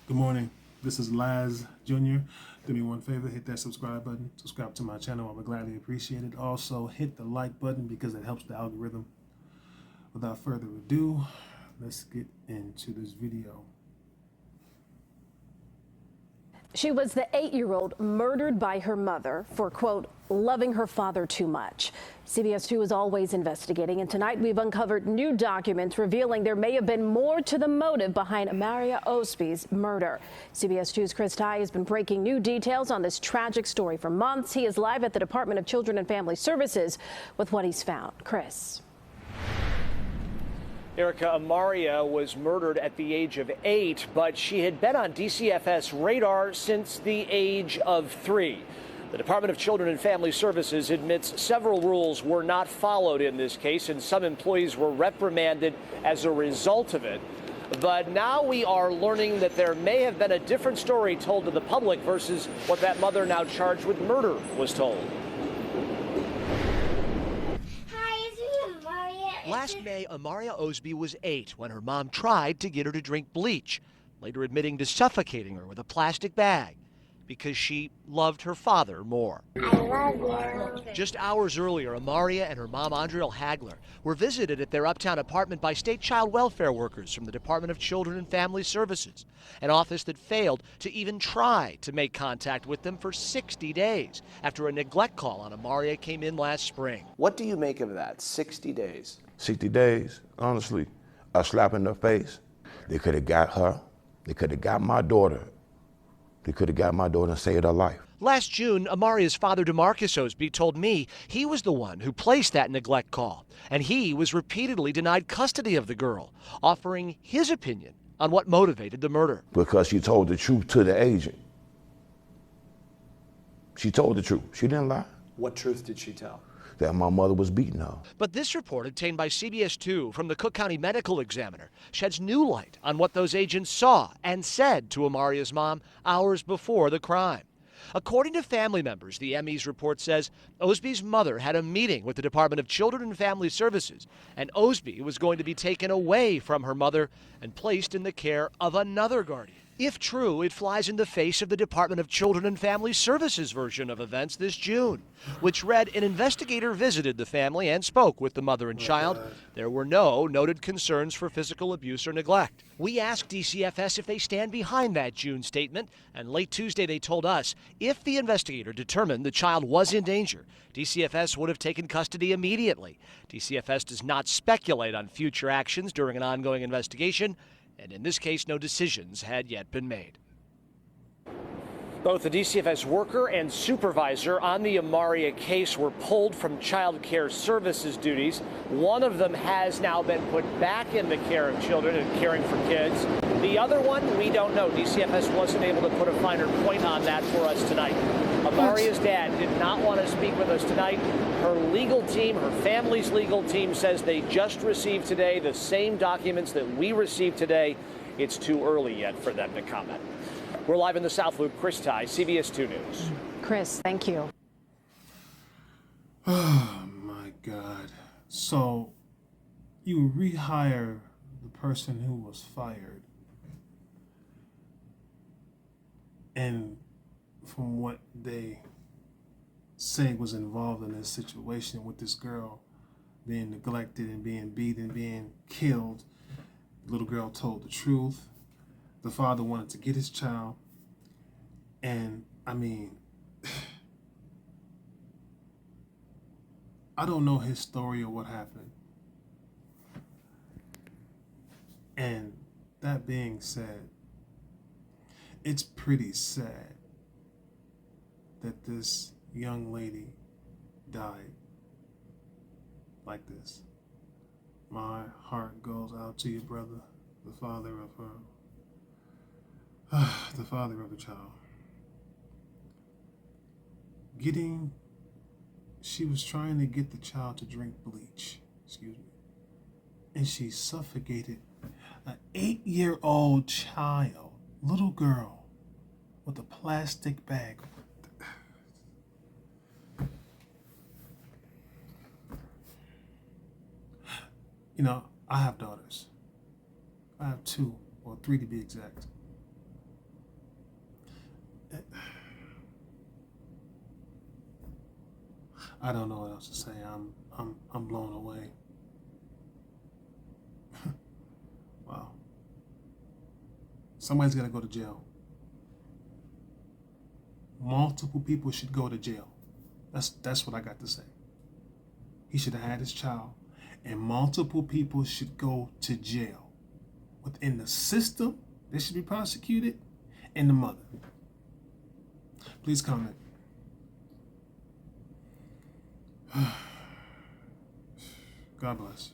Good morning. This is Laz Jr. Do me one favor, hit that subscribe button. Subscribe to my channel. I would gladly appreciate it. Also, hit the like button because it helps the algorithm. Without further ado, let's get into this video. She was the 8-year-old murdered by her mother for, quote, loving her father too much. CBS 2 is always investigating, and tonight we've uncovered new documents revealing there may have been more to the motive behind Amaria Osby's murder. CBS 2's Chris Ty has been breaking new details on this tragic story for months. He is live at the Department of Children and Family Services with what he's found. Chris. Erica, Amaria was murdered at the age of 8, but she had been on DCFS radar since the age of 3. The Department of Children and Family Services admits several rules were not followed in this case, and some employees were reprimanded as a result of it. But now we are learning that there may have been a different story told to the public versus what that mother now charged with murder was told. Last May, Amaria Osby was 8 when her mom tried to get her to drink bleach, later admitting to suffocating her with a plastic bag because she loved her father more. I love you. Just hours earlier, Amaria and her mom, Andrea Hagler, were visited at their uptown apartment by state child welfare workers from the Department of Children and Family Services, an office that failed to even try to make contact with them for 60 days after a neglect call on Amaria came in last spring. What do you make of that? 60 days. 60 days, honestly, a slap in the face. They could have got her. They could have got my daughter. They could have got my daughter and saved her life. Last June, Amaria's father, DeMarcus Osby, told me he was the one who placed that neglect call, and he was repeatedly denied custody of the girl, offering his opinion on what motivated the murder. Because she told the truth to the agent. She told the truth. She didn't lie. What truth did she tell? That my mother was beating her. But this report, obtained by CBS 2 from the Cook County Medical Examiner, sheds new light on what those agents saw and said to Amaria's mom hours before the crime. According to family members, the ME's report says Osby's mother had a meeting with the Department of Children and Family Services, and Osby was going to be taken away from her mother and placed in the care of another guardian. If true, it flies in the face of the Department of Children and Family Services version of events this June, which read an investigator visited the family and spoke with the mother and child. There were no noted concerns for physical abuse or neglect. We asked DCFS if they stand behind that June statement, and late Tuesday they told us if the investigator determined the child was in danger, DCFS would have taken custody immediately. DCFS does not speculate on future actions during an ongoing investigation, and in this case, no decisions had yet been made. Both the DCFS worker and supervisor on the Amaria case were pulled from child care services duties. One of them has now been put back in the care of children and caring for kids. The other one, we don't know. DCFS wasn't able to put a finer point on that for us tonight. Amaria's dad did not want to speak with us tonight. Her legal team, her family's legal team, says they just received today the same documents that we received today. It's too early yet for them to comment. We're live in the South Loop. Chris Ty, CBS 2 News. Chris, thank you. Oh my God. So you rehire the person who was fired, and from what they say was involved in this situation with this girl being neglected and being beaten, being killed, the little girl told the truth. The father wanted to get his child, and I mean, I don't know his story or what happened. And that being said, it's pretty sad that this young lady died like this. My heart goes out to you, brother, the father of her, the father of the child. She was trying to get the child to drink bleach, and she suffocated an 8-year-old child, little girl, with a plastic bag. You know, I have daughters. I have 2, or 3 to be exact. I don't know what else to say. I'm blown away. Wow. Somebody's got to go to jail. Multiple people should go to jail. That's what I got to say. He should have had his child, and multiple people should go to jail. Within the system, they should be prosecuted, and the mother. Please comment. God bless.